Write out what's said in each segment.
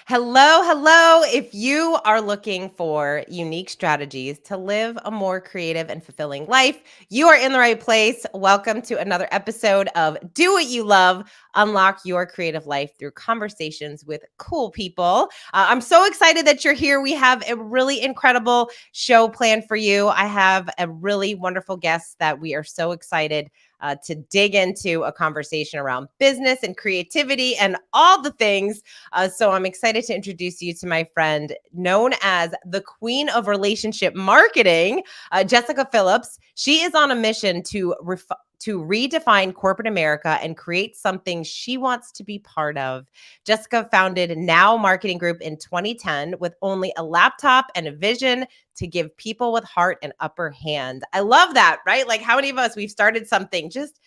Hello, hello. If you are looking for unique strategies to live a more creative and fulfilling life, you are in the right place. Welcome to another episode of Do What You Love, Unlock Your Creative Life through conversations with cool people. I'm so excited that you're here. We have a really incredible show planned for you. I have a really wonderful guest that we are so excited to dig into a conversation around business and creativity and all the things. So I'm excited to introduce you to my friend known as the Queen of Relationship Marketing, Jessika Phillips. She is on a mission to redefine corporate America and create something she wants to be part of. Jessika founded Now Marketing Group in 2010 with only a laptop and a vision to give people with heart an upper hand. I love that, right? Like how many of us we've started something just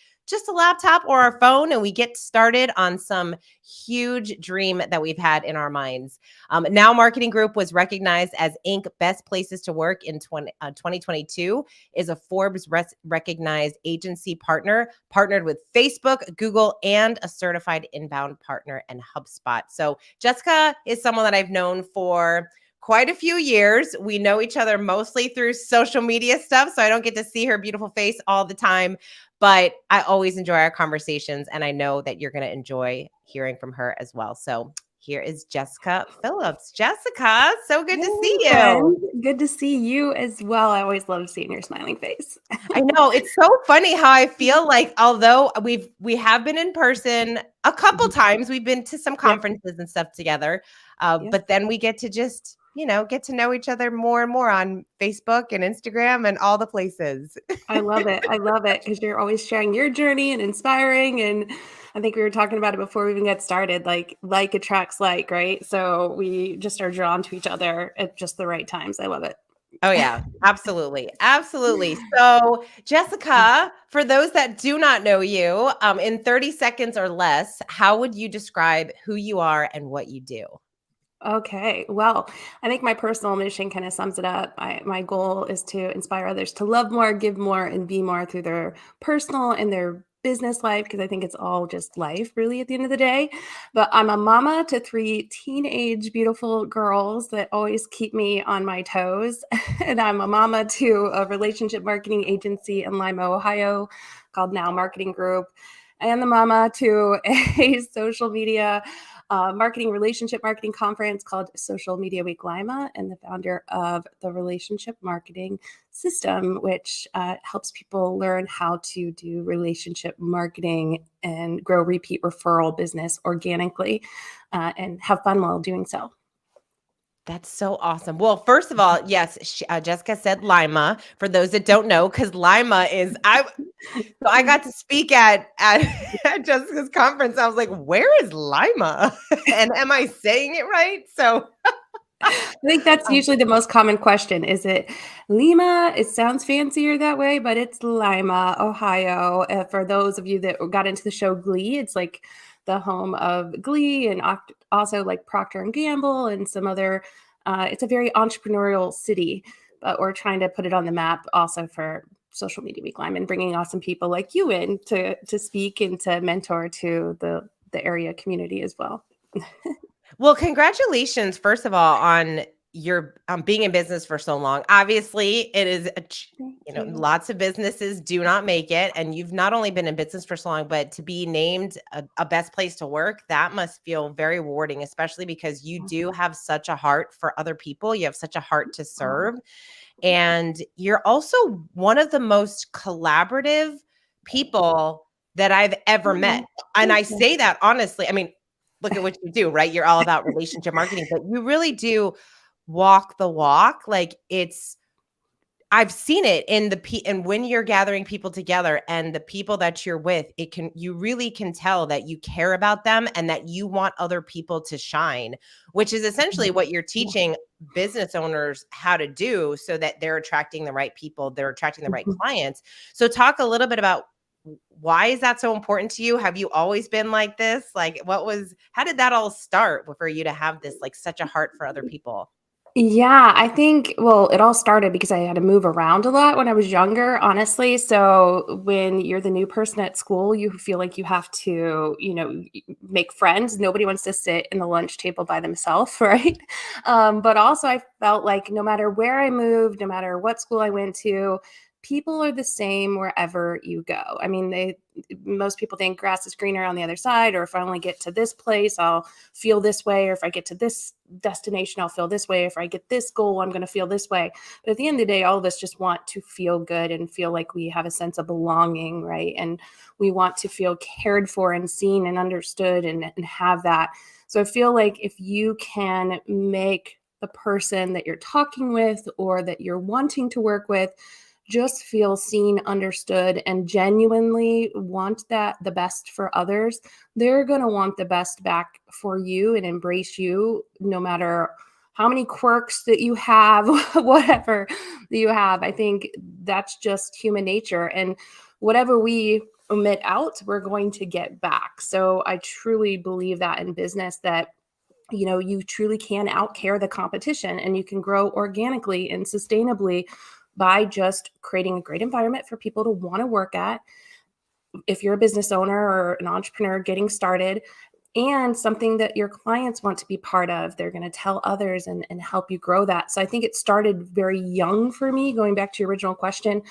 a laptop or our phone and we get started on some huge dream that we've had in our minds. Now Marketing Group was recognized as Inc. Best Places to Work in 2022, is a Forbes recognized agency partner, partnered with Facebook, Google, and a certified inbound partner and HubSpot. So Jessika is someone that I've known for quite a few years. We know each other mostly through social media stuff, so I don't get to see her beautiful face all the time, but I always enjoy our conversations, and I know that you're going to enjoy hearing from her as well. So here is Jessika Phillips. Jessika, so good to see you. Friend. Good to see you as well. I always love seeing your smiling face. I know, it's so funny how I feel like although we have been in person a couple times, we've been to some conferences and stuff together, but then we get to just get to know each other more and more on Facebook and Instagram and all the places. I love it. I love it because you're always sharing your journey and inspiring. And I think we were talking about it before we even get started, like attracts like, right? So we just are drawn to each other at just the right times. I love it. Oh yeah, absolutely. Absolutely. So Jessika, for those that do not know you, in 30 seconds or less, how would you describe who you are and what you do? Okay. Well, I think my personal mission kind of sums it up. My goal is to inspire others to love more, give more, and be more through their personal and their business life, because I think it's all just life, really, at the end of the day. But I'm a mama to 3 teenage, beautiful girls that always keep me on my toes. And I'm a mama to a relationship marketing agency in Lima, Ohio called Now Marketing Group. And the mama to a social media relationship marketing conference called Social Media Week Lima, and the founder of the Relationship Marketing System, which helps people learn how to do relationship marketing and grow repeat referral business organically and have fun while doing so. That's so awesome. Well, first of all, yes, Jessika said Lima. For those that don't know, because Lima is so I got to speak at at Jessika's conference. I was like, "Where is Lima?" And am I saying it right? So I think that's usually the most common question. Is it Lima? It sounds fancier that way, but it's Lima, Ohio. For those of you that got into the show Glee, it's like the home of Glee and also like Procter and Gamble and some other. It's a very entrepreneurial city, but we're trying to put it on the map also for Social Media Week Lima and bringing awesome people like you in to speak and to mentor to the area community as well. well, congratulations, first of all, on your being in business for so long. Obviously, it is, lots of businesses do not make it. And you've not only been in business for so long, but to be named a best place to work, that must feel very rewarding, especially because you do have such a heart for other people. You have such a heart to serve. And you're also one of the most collaborative people that I've ever met. And I say that honestly. I mean, look at what you do, right? You're all about relationship marketing, but you really do walk the walk. Like I've seen it in and when you're gathering people together and the people that you're with, you really can tell that you care about them and that you want other people to shine, which is essentially what you're teaching business owners how to do so that they're attracting the right people, they're attracting the right clients. So talk a little bit about why is that so important to you? Have you always been like this? Like how did that all start for you to have this, like such a heart for other people? Yeah, I think, well, it all started because I had to move around a lot when I was younger, honestly. So when you're the new person at school, you feel like you have to, make friends. Nobody wants to sit in the lunch table by themselves, right? But also, I felt like no matter where I moved, no matter what school I went to, people are the same wherever you go. I mean, most people think grass is greener on the other side, or if I only get to this place, I'll feel this way, or if I get to this destination, I'll feel this way. If I get this goal, I'm going to feel this way. But at the end of the day, all of us just want to feel good and feel like we have a sense of belonging, right? And we want to feel cared for and seen and understood and have that. So I feel like if you can make the person that you're talking with or that you're wanting to work with just feel seen, understood, and genuinely want that the best for others, they're going to want the best back for you and embrace you no matter how many quirks that you have, whatever that you have. I think that's just human nature. And whatever we omit out, we're going to get back. So I truly believe that in business that you truly can outcare the competition and you can grow organically and sustainably by just creating a great environment for people to want to work at. If you're a business owner or an entrepreneur getting started, and something that your clients want to be part of, they're going to tell others and help you grow that. So I think it started very young for me, going back to your original question,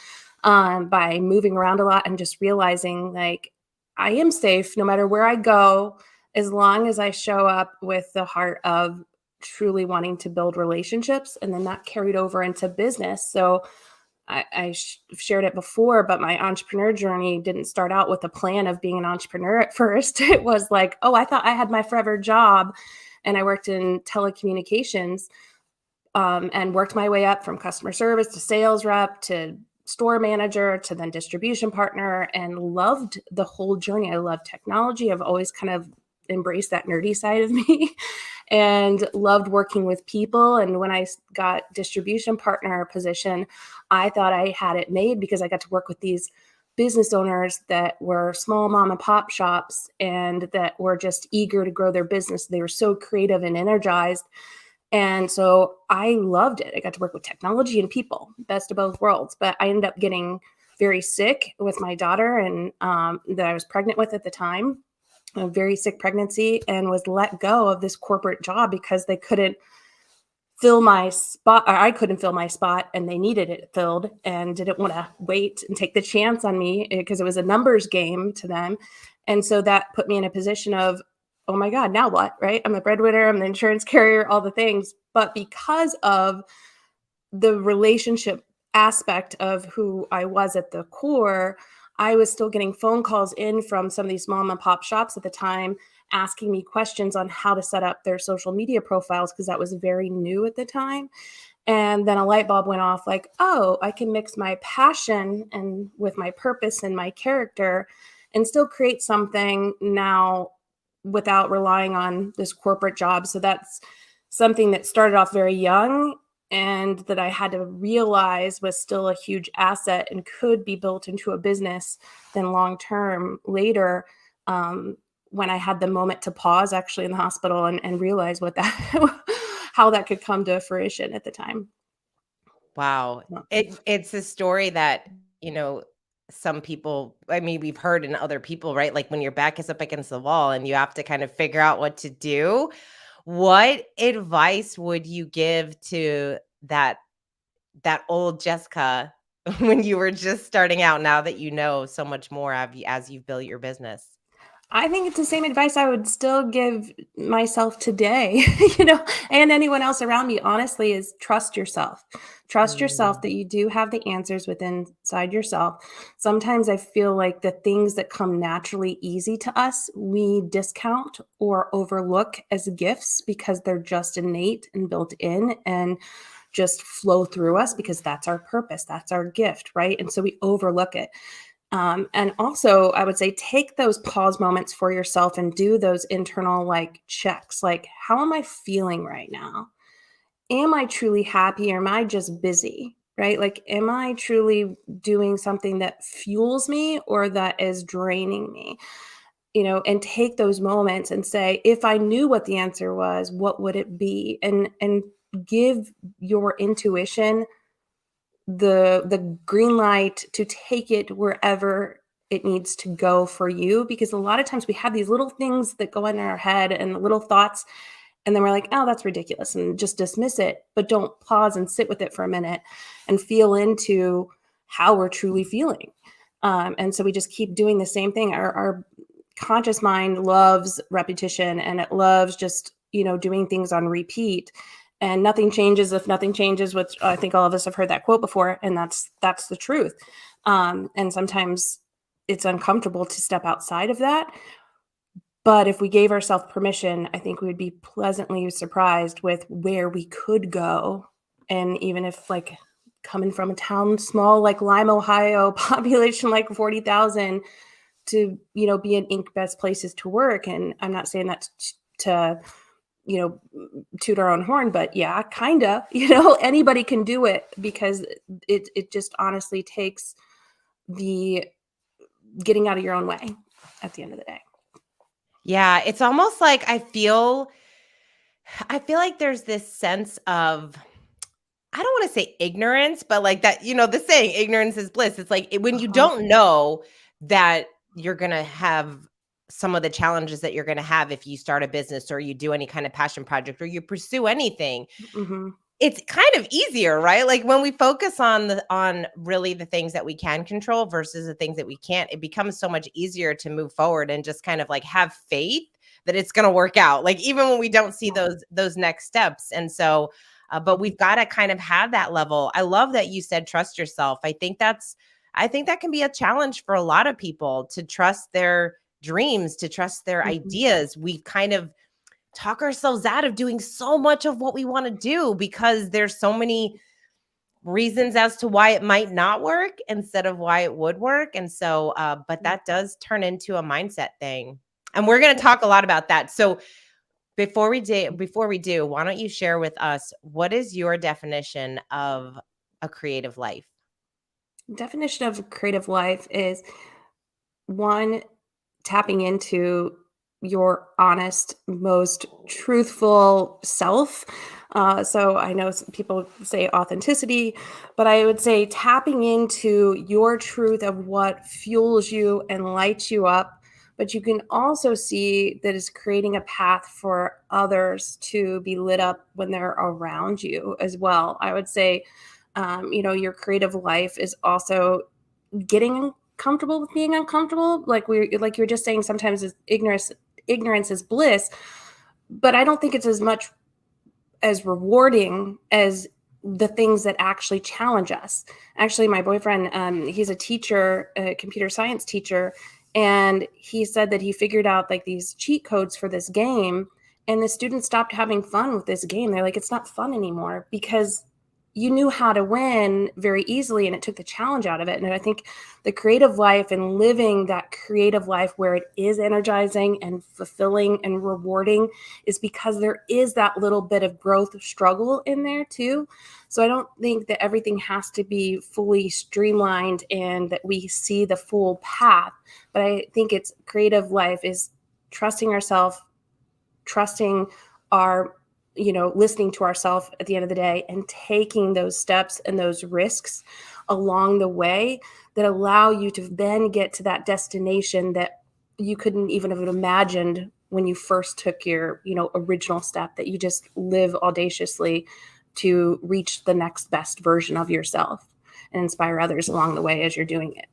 by moving around a lot and just realizing like I am safe no matter where I go, as long as I show up with the heart of truly wanting to build relationships. And then that carried over into business. So I shared it before, but my entrepreneur journey didn't start out with a plan of being an entrepreneur at first. It was like, oh, I thought I had my forever job. And I worked in telecommunications, and worked my way up from customer service to sales rep to store manager to then distribution partner, and loved the whole journey. I love technology. I've always kind of embraced that nerdy side of me and loved working with people. And when I got distribution partner position, I thought I had it made because I got to work with these business owners that were small mom and pop shops and that were just eager to grow their business. They were so creative and energized. And so I loved it. I got to work with technology and people, best of both worlds. But I ended up getting very sick with my daughter and that I was pregnant with at the time, a very sick pregnancy, and was let go of this corporate job because they couldn't fill my spot, or I couldn't fill my spot, and they needed it filled and didn't want to wait and take the chance on me because it was a numbers game to them. And so that put me in a position of, oh my God, now what? Right? I'm the breadwinner, I'm the insurance carrier, all the things. But because of the relationship aspect of who I was at the core, I was still getting phone calls in from some of these mom and pop shops at the time asking me questions on how to set up their social media profiles because that was very new at the time. And then a light bulb went off like, oh, I can mix my passion and with my purpose and my character and still create something now without relying on this corporate job. So that's something that started off very young and that I had to realize was still a huge asset and could be built into a business then long term later, um, when I had the moment to pause actually in the hospital and realize what that how that could come to fruition at the time. Wow. It's a story that, you know, some people, I mean, we've heard in other people, right? Like when your back is up against the wall and you have to kind of figure out what to do. What advice would you give to that old Jessica when you were just starting out now that you know so much more as you've built your business? I think it's the same advice I would still give myself today, and anyone else around me, honestly, is trust yourself. Trust yourself Mm. that you do have the answers within inside yourself. Sometimes I feel like the things that come naturally easy to us, we discount or overlook as gifts because they're just innate and built in and just flow through us because that's our purpose, that's our gift, right? And so we overlook it. And also, I would say take those pause moments for yourself and do those internal like checks. Like, how am I feeling right now? Am I truly happy or am I just busy? Right? Like, am I truly doing something that fuels me or that is draining me? And take those moments and say, if I knew what the answer was, what would it be? And give your intuition the green light to take it wherever it needs to go for you, because a lot of times we have these little things that go in our head and little thoughts, and then we're like, oh, that's ridiculous, and just dismiss it, but don't pause and sit with it for a minute and feel into how we're truly feeling. And so we just keep doing the same thing. Our conscious mind loves repetition, and it loves just, doing things on repeat. And nothing changes if nothing changes, which I think all of us have heard that quote before, and that's the truth. And sometimes it's uncomfortable to step outside of that. But if we gave ourselves permission, I think we would be pleasantly surprised with where we could go. And even if, like, coming from a town small like Lima, Ohio, population like 40,000, to, be an Inc. best places to work. And I'm not saying that to, toot our own horn, but yeah, kind of, anybody can do it, because it just honestly takes the getting out of your own way at the end of the day. Yeah, it's almost like I feel like there's this sense of, I don't want to say ignorance, but like that, the saying ignorance is bliss. It's like when you don't know that you're going to have some of the challenges that you're going to have if you start a business or you do any kind of passion project or you pursue anything. Mm-hmm. It's kind of easier, right? Like when we focus on really the things that we can control versus the things that we can't, it becomes so much easier to move forward and just kind of like have faith that it's going to work out. Like even when we don't see those next steps. And so, but we've got to kind of have that level. I love that you said trust yourself. I think that can be a challenge for a lot of people, to trust their dreams, to trust their ideas. We've kind of talk ourselves out of doing so much of what we want to do because there's so many reasons as to why it might not work instead of why it would work. And so, but that does turn into a mindset thing. And we're going to talk a lot about that. So before we do, why don't you share with us, what is your definition of a creative life? Definition of a creative life is, one, tapping into your honest, most truthful self. So I know some people say authenticity, but I would say tapping into your truth of what fuels you and lights you up. But you can also see that it's creating a path for others to be lit up when they're around you as well. I would say, your creative life is also getting comfortable with being uncomfortable. Like you're just saying, sometimes is ignorance is bliss, but I don't think it's as much as rewarding as the things that actually challenge us. Actually, my boyfriend, he's a teacher, a computer science teacher, and he said that he figured out like these cheat codes for this game, and the students stopped having fun with this game. They're like, it's not fun anymore because you knew how to win very easily, and it took the challenge out of it. And I think the creative life and living that creative life where it is energizing and fulfilling and rewarding is because there is that little bit of growth struggle in there too. So I don't think that everything has to be fully streamlined and that we see the full path, but I think it's creative life is trusting ourselves, trusting our, listening to ourselves at the end of the day, and taking those steps and those risks along the way that allow you to then get to that destination that you couldn't even have imagined when you first took your, original step, that you just live audaciously to reach the next best version of yourself and inspire others along the way as you're doing it.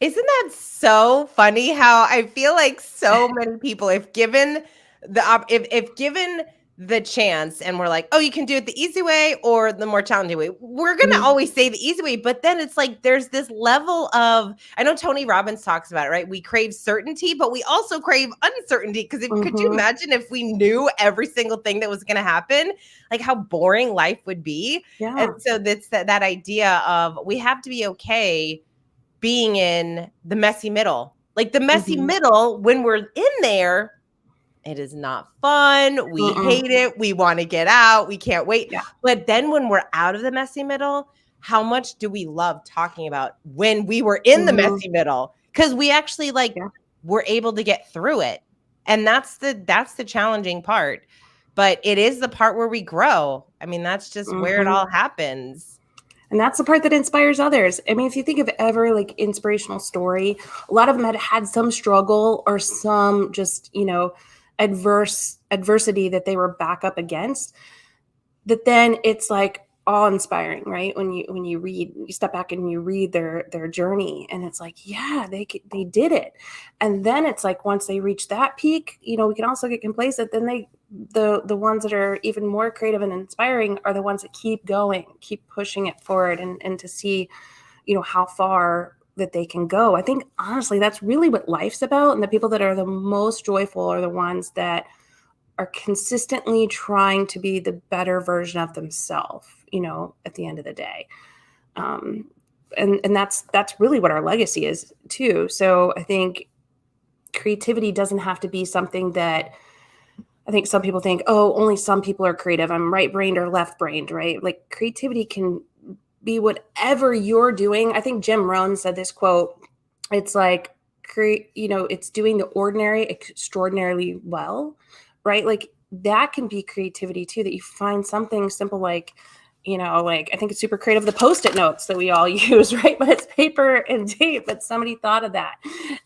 Isn't that so funny how I feel like so many people, if given if given the chance and we're like, oh, you can do it the easy way or the more challenging way, we're going to always say the easy way. But then it's like there's this level of, I know Tony Robbins talks about it, right? We crave certainty, but we also crave uncertainty. Because could you imagine if we knew every single thing that was going to happen, like how boring life would be? Yeah. And so that's that idea of we have to be okay being in the messy middle. Like the messy middle, when we're in there, it is not fun. We hate it. We want to get out. We can't wait. Yeah. But then when we're out of the messy middle, how much do we love talking about when we were in the messy middle? Because we actually were able to get through it. And that's the challenging part. but it is the part where we grow. I mean, that's just where it Mhm. all happens. And that's the part that inspires others. I mean, if you think of ever like inspirational story, a lot of them had some struggle or some just, adversity that they were back up against. That then it's like awe inspiring, right? When you read, you step back and you read their journey, and it's like, yeah, they did it. And then it's like once they reach that peak, we can also get complacent. Then the ones that are even more creative and inspiring are the ones that keep going, keep pushing it forward, and to see, how far that they can go. I think honestly that's really what life's about, and the people that are the most joyful are the ones that are consistently trying to be the better version of themselves, at the end of the day. Um, and that's really what our legacy is too. So I think creativity doesn't have to be something that I think some people think, oh, only some people are creative. I'm right brained or left brained, right? Like creativity can be whatever you're doing. I think Jim Rohn said this quote. It's like it's doing the ordinary extraordinarily well, right? Like that can be creativity too, that you find something simple like, like I think it's super creative, the post-it notes that we all use, right? But it's paper and tape, but somebody thought of that.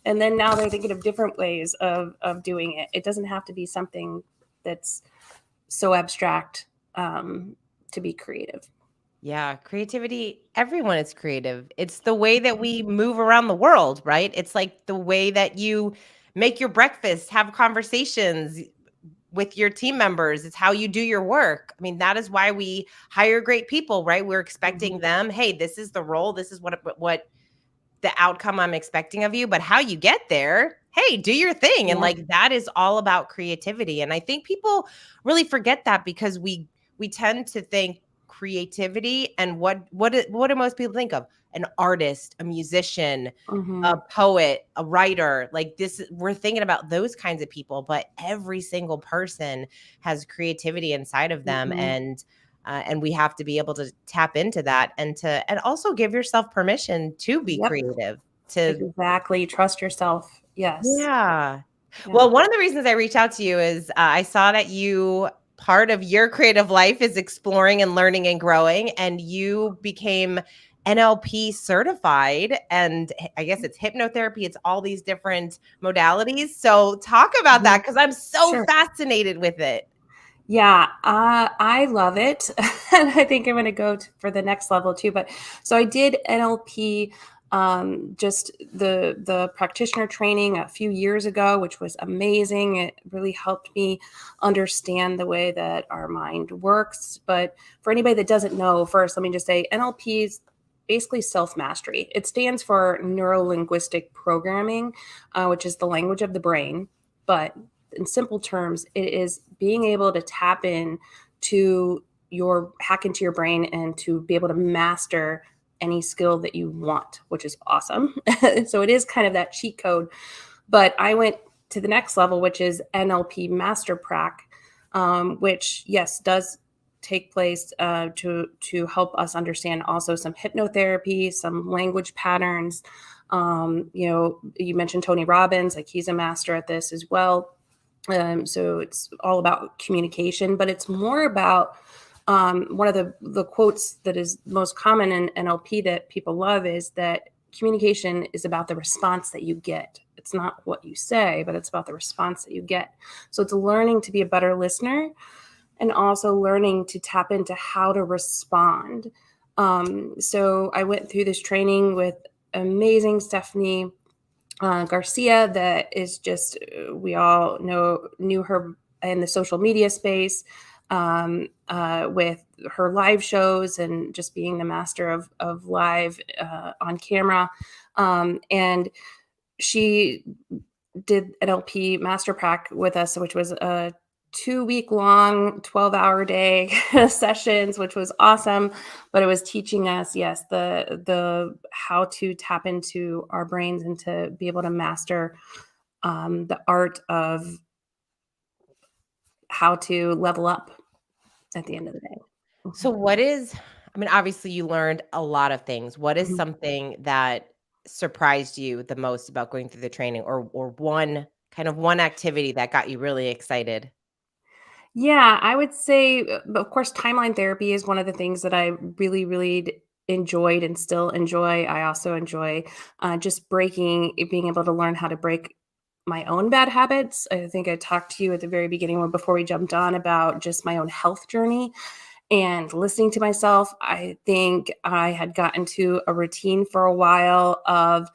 And then now they're thinking of different ways of doing it. It doesn't have to be something that's so abstract to be creative. Yeah, creativity, everyone is creative. It's the way that we move around the world, right? It's like the way that you make your breakfast, have conversations with your team members. It's how you do your work. I mean, that is why we hire great people, right? We're expecting Mhm. them, hey, this is the role, this is what the outcome I'm expecting of you, but how you get there, hey, do your thing. And Yeah. like that is all about creativity. And I think people really forget that because we tend to think creativity and what do most people think of? An artist, a musician, a Mhm. poet, a writer. Like this, we're thinking about those kinds of people, but every single person has creativity inside of them, Mhm. and we have to be able to tap into that and also give yourself permission to be Yep. creative. To Exactly. Trust yourself. Yes. Yeah. Yeah. Well, one of the reasons I reached out to you is I saw that you part of your creative life is exploring and learning and growing, and you became NLP certified. And I guess it's hypnotherapy, it's all these different modalities. So, talk about that Mhm. because I'm so Sure. fascinated with it. Yeah, I love it. And I think I'm going to go for the next level too. But so I did NLP, just the practitioner training a few years ago, which was amazing. It really helped me understand the way that our mind works. But for anybody that doesn't know, first, let me just say NLP is basically self mastery. It stands for Neuro-linguistic programming, which is the language of the brain. But in simple terms, it is being able to tap in to your hack into your brain and to be able to master any skill that you want, which is awesome. So it is kind of that cheat code. But I went to the next level, which is NLP Master Prac, which yes does take place to help us understand also some hypnotherapy, some language patterns. You mentioned Tony Robbins, like he's a master at this as well. So it's all about communication, but it's more about one of the quotes that is most common in NLP that people love is that communication is about the response that you get. It's not what you say, but it's about the response that you get. So it's learning to be a better listener and also learning to tap into how to respond. So I went through this training with amazing Stephanie Garcia, that is just we all knew her in the social media space, with her live shows and just being the master of live on camera, and she did an LP master prac with us, which was a 2 week long, 12-hour day sessions, which was awesome. But it was teaching us, yes, the how to tap into our brains and to be able to master the art of how to level up at the end of the day. So what is I mean, obviously you learned a lot of things. What is Mhm. something that surprised you the most about going through the training or one kind of one activity that got you really excited? Yeah, I would say, of course, timeline therapy is one of the things that I really, really enjoyed and still enjoy. I also enjoy just being able to learn how to break my own bad habits. I think I talked to you at the very beginning or before we jumped on about just my own health journey and listening to myself. I think I had gotten to a routine for a while of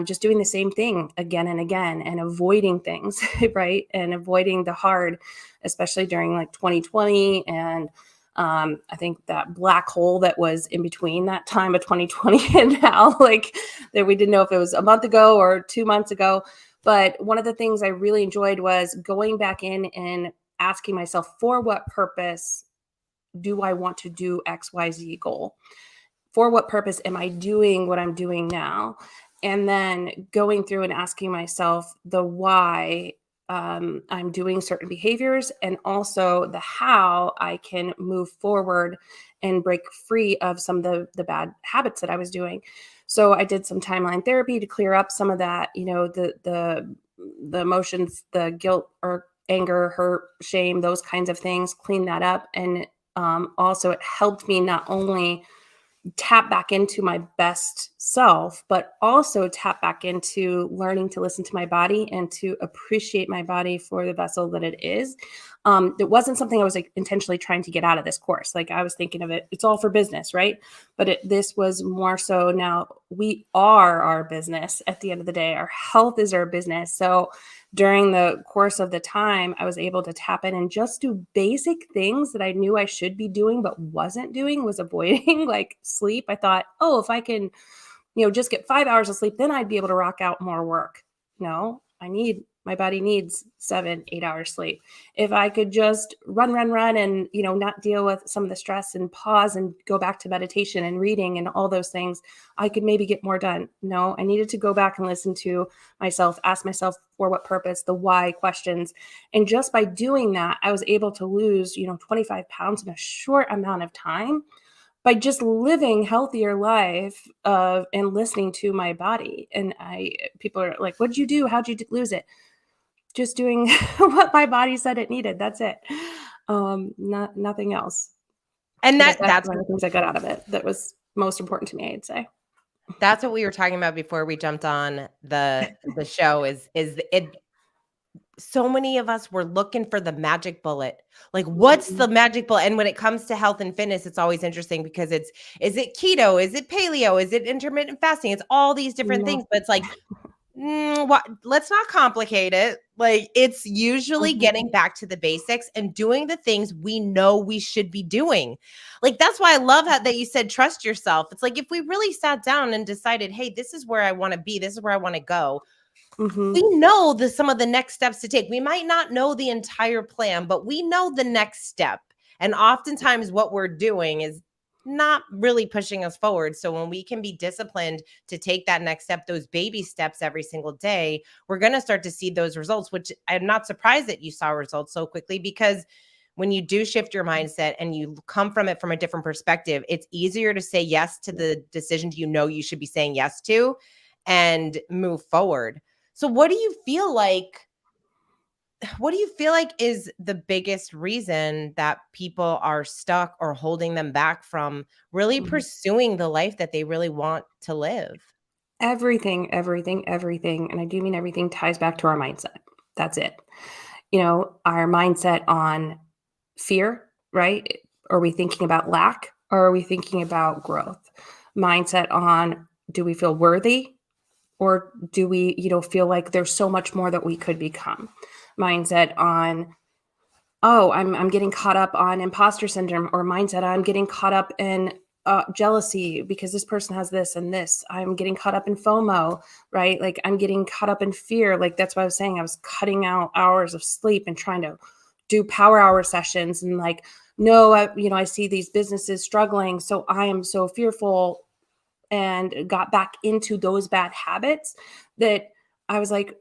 just doing the same thing again and again and avoiding things, right? And avoiding the hard, especially during like 2020. And I think that black hole that was in between that time of 2020 and now, like that we didn't know if it was a month ago or 2 months ago. But one of the things I really enjoyed was going back in and asking myself, for what purpose do I want to do XYZ goal? For what purpose am I doing what I'm doing now? And then going through and asking myself the why I'm doing certain behaviors, and also the how I can move forward and break free of some of the bad habits that I was doing. So I did some timeline therapy to clear up some of that, the emotions, the guilt or anger, hurt, shame, those kinds of things, clean that up. And also it helped me not only tap back into my best self, but also tap back into learning to listen to my body and to appreciate my body for the vessel that it is. It wasn't something I was like intentionally trying to get out of this course. Like I was thinking of it, it's all for business, right? But this was more so now we are our business at the end of the day. Our health is our business. So during the course of the time, I was able to tap in and just do basic things that I knew I should be doing, but wasn't doing, was avoiding, like sleep. I thought, oh, if I can, just get 5 hours of sleep, then I'd be able to rock out more work. No, my body needs 7, 8 hours sleep. If I could just run and, not deal with some of the stress and pause and go back to meditation and reading and all those things, I could maybe get more done. No, I needed to go back and listen to myself, ask myself for what purpose, the why questions. And just by doing that, I was able to lose, 25 pounds in a short amount of time by just living healthier life and listening to my body. And people are like, what'd you do? How'd you lose it? Just doing what my body said it needed. That's it. Nothing else. And But that that's that's one of the things I got out of it that was most important to me, I'd say. that's what we were talking about before we jumped on the show is it so many of us were looking for the magic bullet. Like, what's Mhm. the magic bullet? And when it comes to health and fitness, it's always interesting because is it keto? Is it paleo? Is it intermittent fasting? It's all these different Yeah. things, but it's like, let's not complicate it. Like, it's usually Mhm. getting back to the basics and doing the things we know we should be doing. Like, that's why I love how that you said trust yourself. It's like if we really sat down and decided, hey, this is where I want to be, this is where I want to go, Mhm. we know some of the next steps to take. We might not know the entire plan, but we know the next step. And oftentimes what we're doing is not really pushing us forward. So when we can be disciplined to take that next step, those baby steps every single day, we're going to start to see those results, which I'm not surprised that you saw results so quickly, because when you do shift your mindset and you come from it from a different perspective, it's easier to say yes to the decisions you know you should be saying yes to and move forward. So what do you feel like is the biggest reason that people are stuck or holding them back from really Mhm. pursuing the life that they really want to live? Everything, and I do mean everything ties back to our mindset. That's it. Our mindset on fear, right? Are we thinking about lack or are we thinking about growth? Mindset on, do we feel worthy or do we, feel like there's so much more that we could become? Mindset on, oh, I'm getting caught up on imposter syndrome, or mindset, I'm getting caught up in jealousy because this person has this and this. I'm getting caught up in FOMO, right? Like I'm getting caught up in fear. Like that's what I was saying. I was cutting out hours of sleep and trying to do power hour sessions and like, no, I see these businesses struggling. So I am so fearful and got back into those bad habits that I was like,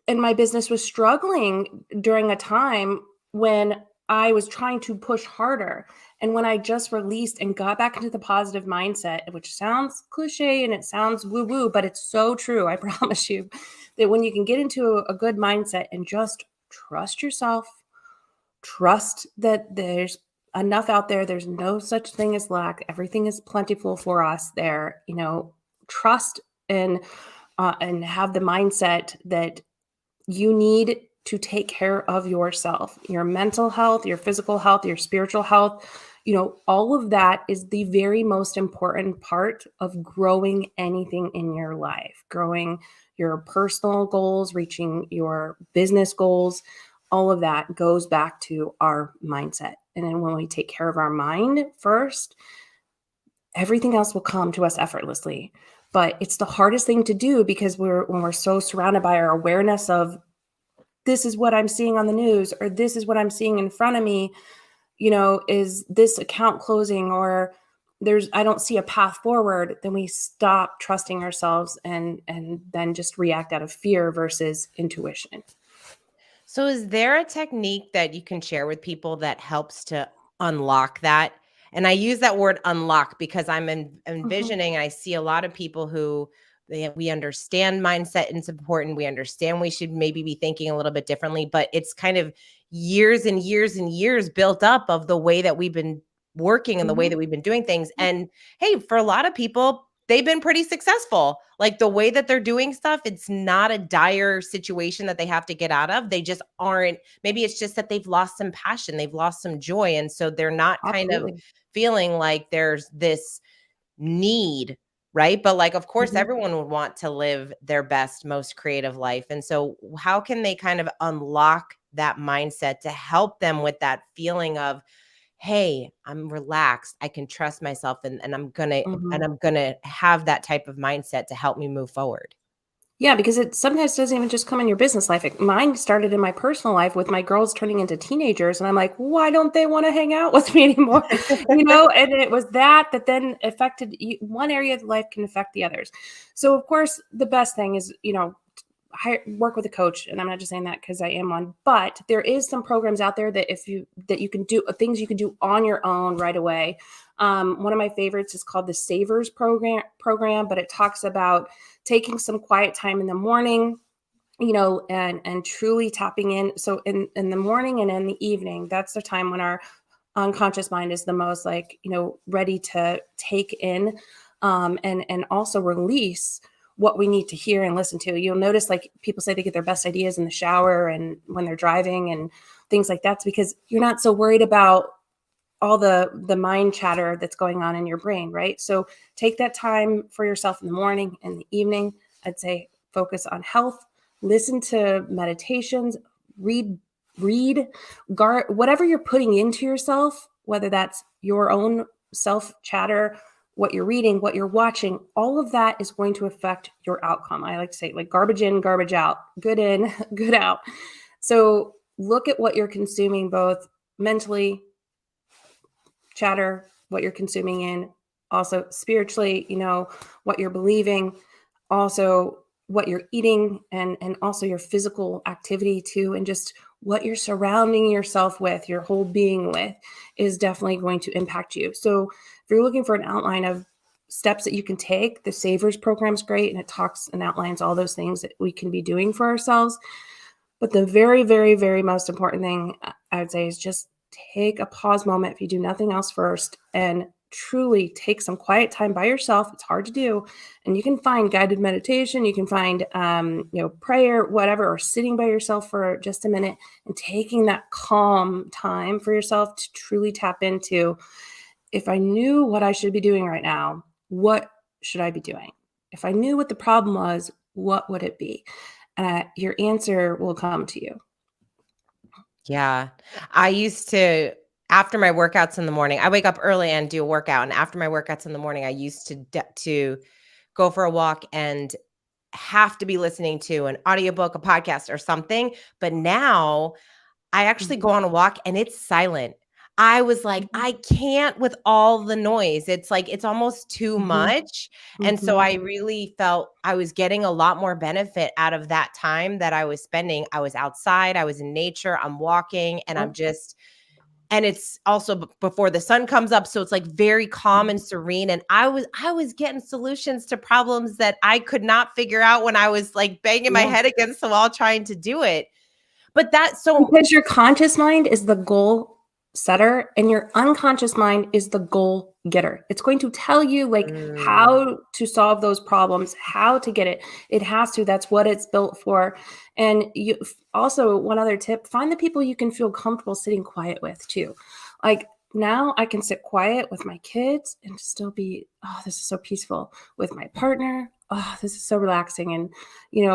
and my business was struggling during a time when I was trying to push harder. And when I just released and got back into the positive mindset, which sounds cliche and it sounds woo woo, but it's so true. I promise you that when you can get into a good mindset and just trust yourself, trust that there's enough out there. There's no such thing as lack. Everything is plentiful for us there. Trust and have the mindset that you need to take care of yourself, your mental health, your physical health, your spiritual health. All of that is the very most important part of growing anything in your life, growing your personal goals, reaching your business goals. All of that goes back to our mindset. And then when we take care of our mind first, everything else will come to us effortlessly. But it's the hardest thing to do because when we're so surrounded by our awareness of this is what I'm seeing on the news, or this is what I'm seeing in front of me, is this account closing, or I don't see a path forward, then we stop trusting ourselves and then just react out of fear versus intuition. So is there a technique that you can share with people that helps to unlock that? And I use that word unlock because I'm envisioning, I see a lot of people who we understand mindset is important. We understand we should maybe be thinking a little bit differently, but it's kind of years and years and years built up of the way that we've been working and the way that we've been doing things. And hey, for a lot of people, they've been pretty successful. Like the way that they're doing stuff, it's not a dire situation that they have to get out of. They just aren't, maybe it's just that they've lost some passion, they've lost some joy. And so they're not kind of feeling like there's this need, right? But like, of course, everyone would want to live their best, most creative life. And so how can they kind of unlock that mindset to help them with that feeling of, hey, I'm relaxed, I can trust myself, and I'm gonna have that type of mindset to help me move forward? Yeah, because it sometimes doesn't even just come in your business life. Mine started in my personal life with my girls turning into teenagers, and I'm like, why don't they want to hang out with me anymore? And it was that then affected one area of life can affect the others. So of course, the best thing is, work with a coach, and I'm not just saying that because I am one, but there is some programs out there that you can do things you can do on your own right away. One of my favorites is called the Savers program, but it talks about taking some quiet time in the morning, and truly tapping in. So in the morning and in the evening, that's the time when our unconscious mind is the most ready to take in, and also release what we need to hear and listen to. You'll notice like people say they get their best ideas in the shower and when they're driving and things like that. It's because you're not so worried about all the mind chatter that's going on in your brain, right? So take that time for yourself in the morning and the evening. I'd say focus on health, listen to meditations, read, whatever you're putting into yourself, whether that's your own self chatter, what you're reading, what you're watching, all of that is going to affect your outcome. I like to say like garbage in, garbage out, good in, good out. So look at what you're consuming, both mentally, chatter, what you're consuming in, also spiritually, what you're believing, also what you're eating, and also your physical activity too, and just what you're surrounding yourself with, your whole being with, is definitely going to impact you. So if you're looking for an outline of steps that you can take, the Savers program is great, and it talks and outlines all those things that we can be doing for ourselves. But the very, very, very most important thing I would say is just take a pause moment if you do nothing else first, and truly take some quiet time by yourself. It's hard to do. And you can find guided meditation, you can find, prayer, whatever, or sitting by yourself for just a minute and taking that calm time for yourself to truly tap into, if I knew what I should be doing right now, what should I be doing? If I knew what the problem was, what would it be? Your answer will come to you. Yeah. I used to, after my workouts in the morning, I wake up early and do a workout. And after my workouts in the morning, I used to go for a walk and have to be listening to an audiobook, a podcast, or something. But now I actually go on a walk and it's silent. I was like, I can't with all the noise. It's like, it's almost too much. And so I really felt I was getting a lot more benefit out of that time that I was spending. I was outside, I was in nature, I'm walking, and and it's also before the sun comes up. So it's like very calm and serene. And I was getting solutions to problems that I could not figure out when I was like banging my head against the wall trying to do it. But that's so Because your conscious mind is the goal setter and your unconscious mind is the goal getter. It's going to tell you like mm, how to solve those problems, how to get it. It has to. That's what it's built for. And you also, one other tip, find the people you can feel comfortable sitting quiet with too. Like now I can sit quiet with my kids and still be, oh, this is so peaceful, with my partner. Oh, this is so relaxing. And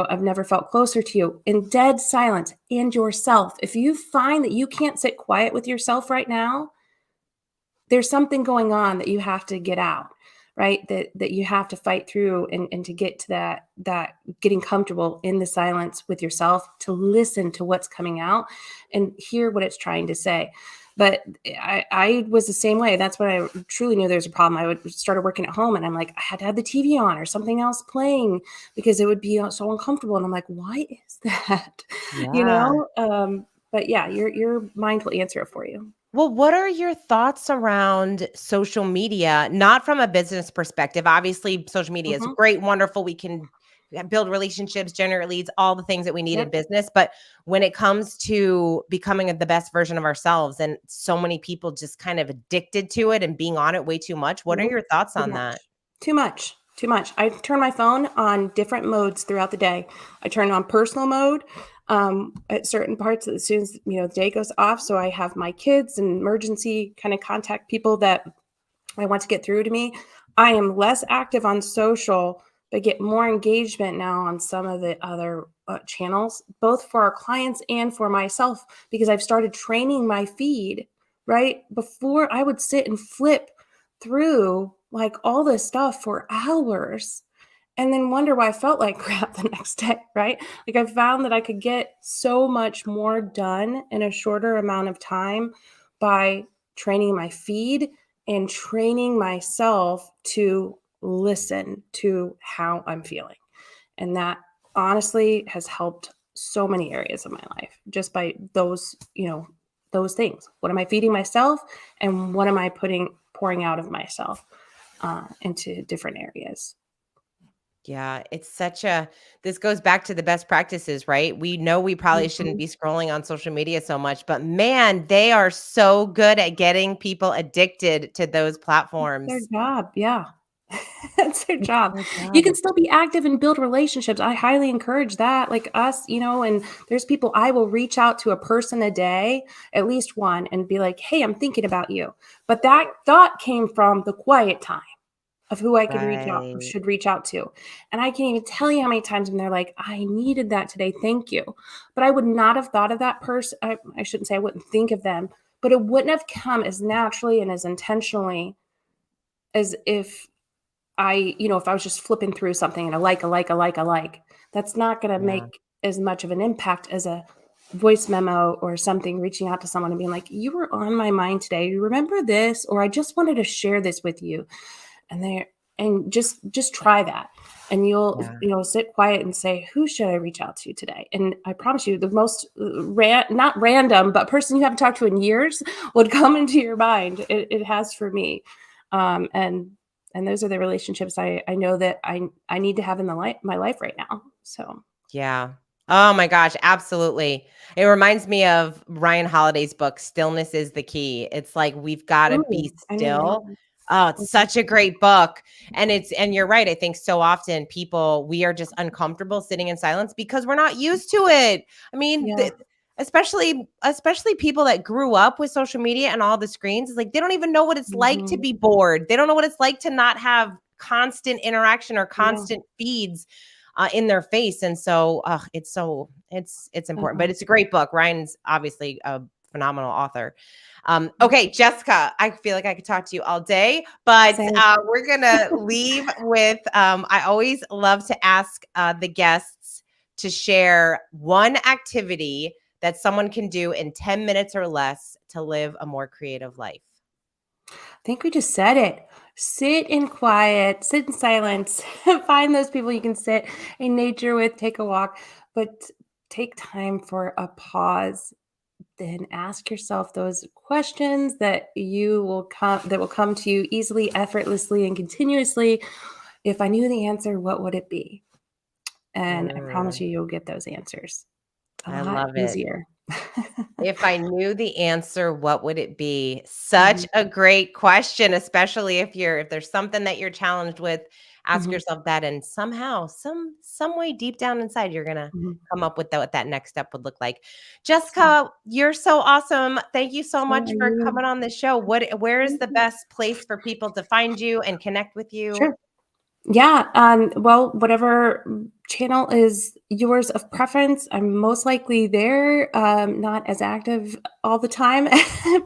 I've never felt closer to you, in dead silence, and yourself. If you find that you can't sit quiet with yourself right now, there's something going on that you have to get out, right? That you have to fight through, and to get to that getting comfortable in the silence with yourself, to listen to what's coming out and hear what it's trying to say. But I was the same way. That's when I truly knew there's a problem. I would started working at home and I'm like, I had to have the TV on or something else playing because it would be so uncomfortable. And I'm like, why is that? You yeah. know? But yeah, your mind will answer it for you. Well, what are your thoughts around social media? Not from a business perspective. Obviously, social media is Mhm. great, wonderful. We can build relationships, generate leads, all the things that we need in Yep. business. But when it comes to becoming the best version of ourselves, and so many people just kind of addicted to it and being on it way too much, what are Nope. your thoughts Too on that? much. Too much. Too much. I turn my phone on different modes throughout the day. I turn on personal mode at certain parts as soon as the day goes off. So I have my kids and emergency kind of contact people that I want to get through to me. I am less active on social, but get more engagement now on some of the other channels, both for our clients and for myself, because I've started training my feed, right? Before I would sit and flip through like all this stuff for hours and then wonder why I felt like crap the next day, right? Like I found that I could get so much more done in a shorter amount of time by training my feed and training myself to listen to how I'm feeling. And that honestly has helped so many areas of my life just by those things. What am I feeding myself and what am I pouring out of myself into different areas? Yeah, it's this goes back to the best practices, right? We know we probably shouldn't Mhm. be scrolling on social media so much, but man, they are so good at getting people addicted to those Their platforms. job, yeah. That's their It's job. their You job. can still be active and build relationships. I highly encourage that. Like us, and there's people I will reach out to a person a day, at least one, and be like, "Hey, I'm thinking about you." But that thought came from the quiet time of who I could Right. should reach out to. And I can't even tell you how many times when they're like, "I needed that today. Thank you." But I would not have thought of that person. I shouldn't say I wouldn't think of them, but it wouldn't have come as naturally and as intentionally as if I was just flipping through something and a like, that's not going to Yeah. make as much of an impact as a voice memo or something, reaching out to someone and being like, you were on my mind today. You remember this? Or I just wanted to share this with you. And just try that. And Yeah. you'll sit quiet and say, who should I reach out to today? And I promise you, the most not random, but person you haven't talked to in years would come into your mind. It has for me. Um, and and those are the relationships I know that I need to have in my life right now. So Yeah. Oh my gosh, absolutely. It reminds me of Ryan Holiday's book, Stillness is the Key. It's like we've got to be ooh, I need to still. know. Oh, it's Mhm. such a great book. And you're right. I think so often we are just uncomfortable sitting in silence because we're not used to it. I mean, Yeah. especially people that grew up with social media and all the screens, it's like they don't even know what it's like to Mhm. be bored. They don't know what it's like to not have constant interaction or Yeah. constant feeds in their face. And so it's important, but Mhm. it's a great book. Ryan's obviously a phenomenal author. Mhm. Okay, Jessica, I feel like I could talk to you all day, but Same. we're gonna leave with. I always love to ask the guests to share one activity that someone can do in 10 minutes or less to live a more creative life. I think we just said it. Sit in quiet, sit in silence, find those people you can sit in nature with, take a walk, but take time for a pause. Then ask yourself those questions that will come to you easily, effortlessly, and continuously. If I knew the answer, what would it be? And I promise Mm. you, you'll get those answers. A I lot love it. easier. If I knew the answer, what would it be? Mhm, Such a great question, especially if there's something that you're challenged with, ask mhm, yourself that, and somehow, some way deep down inside, you're gonna mhm. come up with what that next step would look like. So Jessica, you're so awesome. Thank you so so much are for you. coming on the show. Where is Thank the you. best place for people to find you and connect with you? Sure. Yeah, well, whatever channel is yours of preference, I'm most likely there, not as active all the time,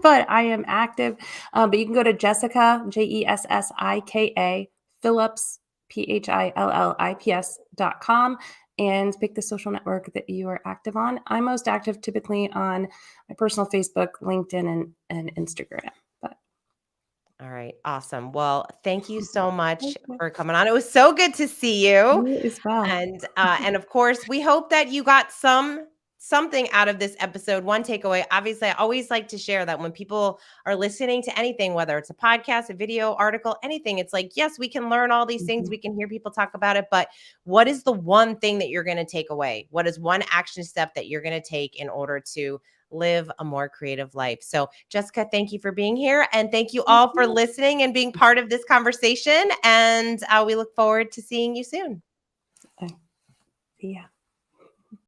but I am active. But you can go to Jessica, Jessika, Phillips, Phillips.com and pick the social network that you are active on. I'm most active typically on my personal Facebook, LinkedIn, and Instagram. But All right, awesome. Well, thank you so much okay. for coming on. It was so good to see you. You as well. And of course, we hope that you got something out of this episode. One takeaway, obviously, I always like to share that when people are listening to anything, whether it's a podcast, a video, article, anything, it's like, yes, we can learn all these things, Mhm. we can hear people talk about it, but what is the one thing that you're going to take away? What is one action step that you're going to take in order to live a more creative life? So, Jessica, thank you for being here. And thank you all for listening and being part of this conversation. And we look forward to seeing you soon. Okay. See ya.